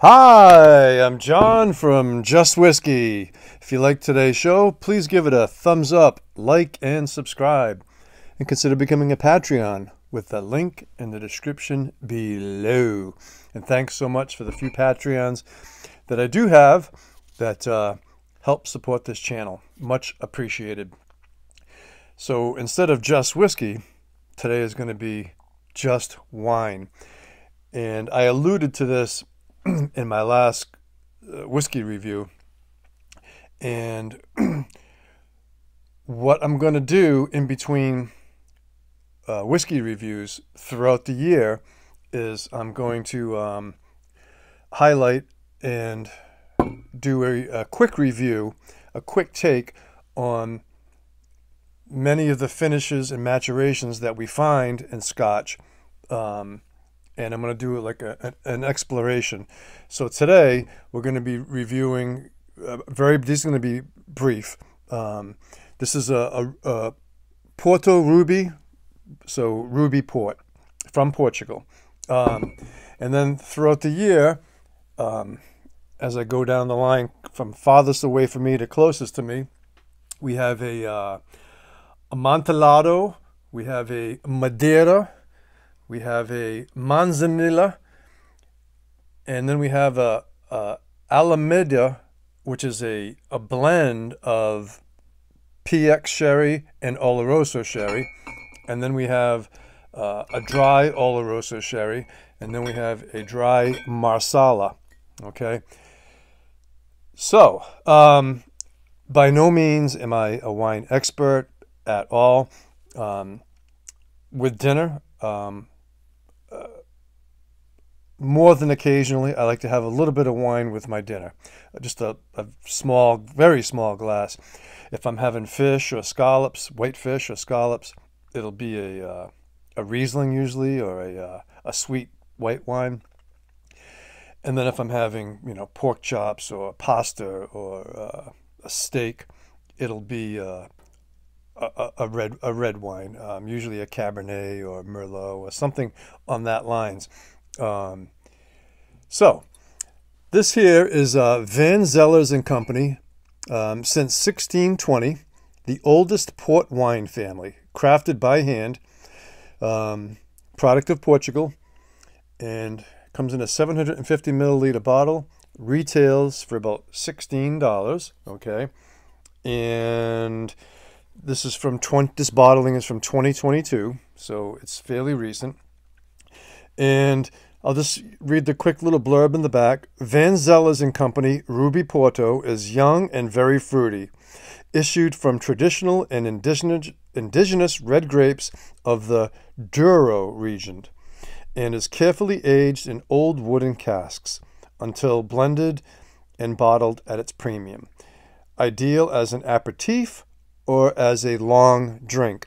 Hi, I'm John from Just Whiskey. If you like today's show, please give it a thumbs up, like, and subscribe. And consider becoming a Patreon with the link in the description below. And thanks so much for the few Patreons that I do have that help support this channel. Much appreciated. So instead of just whiskey, today is going to be just wine. And I alluded to this in my last whiskey review, and what I'm going to do in between whiskey reviews throughout the year is I'm going to highlight and do a quick review, a quick take on many of the finishes and maturations that we find in Scotch. And I'm going to do like an exploration. So today we're going to be reviewing this is going to be brief. This is a Porto Ruby, so Ruby Port from Portugal. And then throughout the year, as I go down the line from farthest away from me to closest to me, we have a Amontillado, we have a Madeira, we have a Manzanilla, and then we have a Alameda, which is a blend of PX sherry and Oloroso sherry. And then we have a dry Oloroso sherry, and then we have a dry Marsala. Okay. So, by no means am I a wine expert at all. With dinner, more than occasionally, I like to have a little bit of wine with my dinner. Just a small, very small glass. If I'm having fish or scallops, white fish or scallops, it'll be a Riesling usually, or a sweet white wine. And then if I'm having, pork chops or pasta or a steak, it'll be a red wine, usually a Cabernet or Merlot or something on that lines. So this here is Van Zellers and Company, since 1620, the oldest port wine family, crafted by hand, product of Portugal, and comes in a 750 milliliter bottle, retails for about $16. Okay, and this bottling is from 2022, so it's fairly recent. And I'll just read the quick little blurb in the back. Van Zellers and Company Ruby Porto is young and very fruity, issued from traditional and indigenous red grapes of the Douro region, and is carefully aged in old wooden casks until blended and bottled at its premium. Ideal as an aperitif or as a long drink.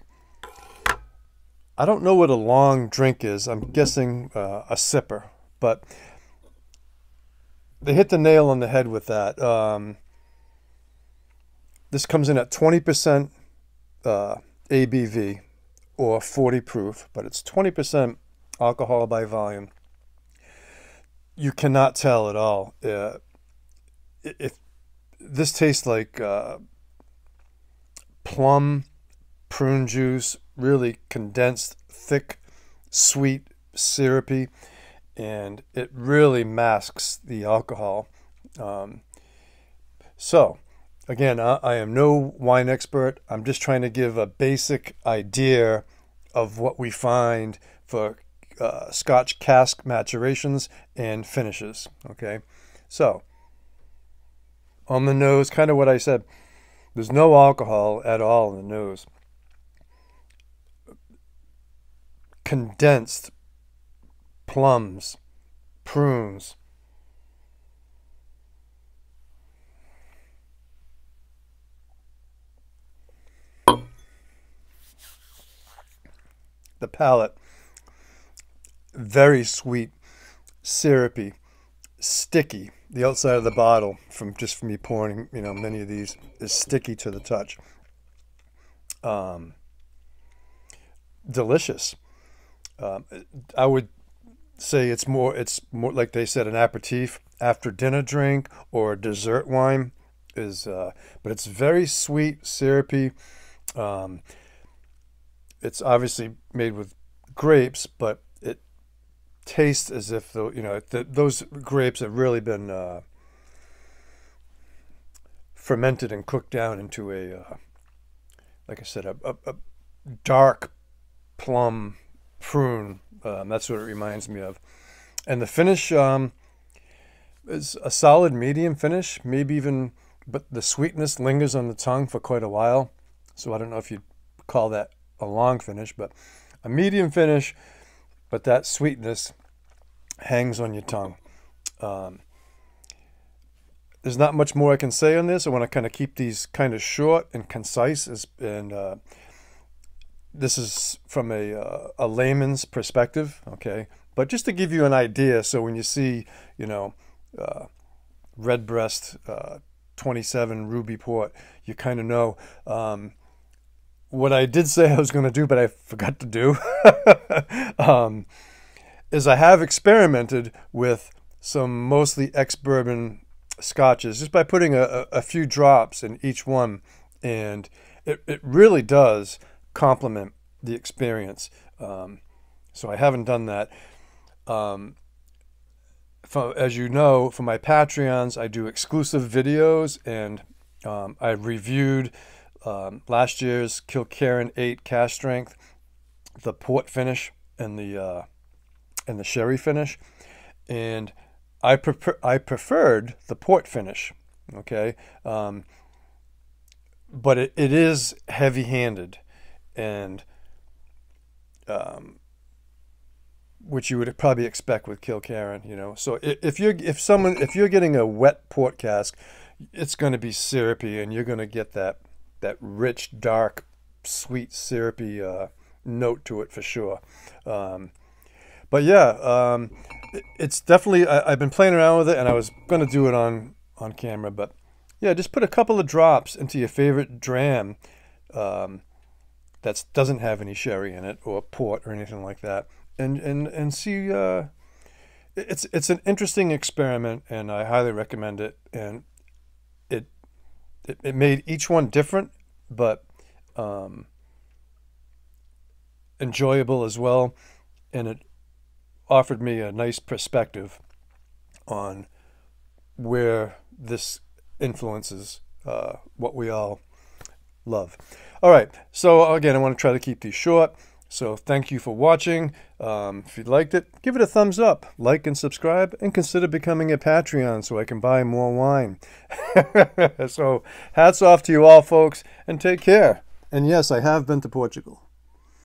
I don't know what a long drink is. I'm guessing a sipper, but they hit the nail on the head with that. This comes in at 20% ABV or 40 proof, but it's 20% alcohol by volume. You cannot tell at all. If this tastes like plum, prune juice, really condensed, thick, sweet, syrupy, and it really masks the alcohol. So, again, I am no wine expert. I'm just trying to give a basic idea of what we find for Scotch cask maturations and finishes. Okay, so on the nose, kind of what I said. There's no alcohol at all in the nose. Condensed plums, prunes. The palate, very sweet, syrupy, sticky. The outside of the bottle, from me pouring, many of these, is sticky to the touch. Delicious. I would say it's more like they said, an aperitif after dinner drink or a dessert wine is, but it's very sweet, syrupy. It's obviously made with grapes, but it tastes as if those grapes have really been fermented and cooked down into like I said, a dark plum prune. That's what it reminds me of. And the finish is a solid medium finish, maybe even, but the sweetness lingers on the tongue for quite a while. So I don't know if you'd call that a long finish, but a medium finish, but that sweetness hangs on your tongue. There's not much more I can say on this. I want to kind of keep these kind of short and concise, and this is from a layman's perspective, okay? But just to give you an idea, so when you see, Redbreast 27 Ruby Port, you kind of know what I did say I was going to do, but I forgot to do, is I have experimented with some mostly ex-bourbon scotches just by putting a few drops in each one, and it really does complement the experience. So I haven't done that. As you know, for my Patreons, I do exclusive videos, and I reviewed last year's Kilkerran 8 cask strength, the port finish, and the sherry finish, and I preferred the port finish, okay, but it is heavy-handed, and which you would probably expect with Kilkerran, So if you're getting a wet port cask, it's going to be syrupy, and you're going to get that rich, dark, sweet, syrupy note to it for sure. But yeah, it's definitely, I've been playing around with it, and I was going to do it on camera, but yeah, just put a couple of drops into your favorite dram that doesn't have any sherry in it or port or anything like that, and see. It's an interesting experiment, and I highly recommend it. And it made each one different, but enjoyable as well, and it offered me a nice perspective on where this influences what we all love. All right, so again, I want to try to keep these short. So thank you for watching. If you liked it, give it a thumbs up, like and subscribe, and consider becoming a Patreon so I can buy more wine. So hats off to you all, folks, and take care. And yes, I have been to Portugal.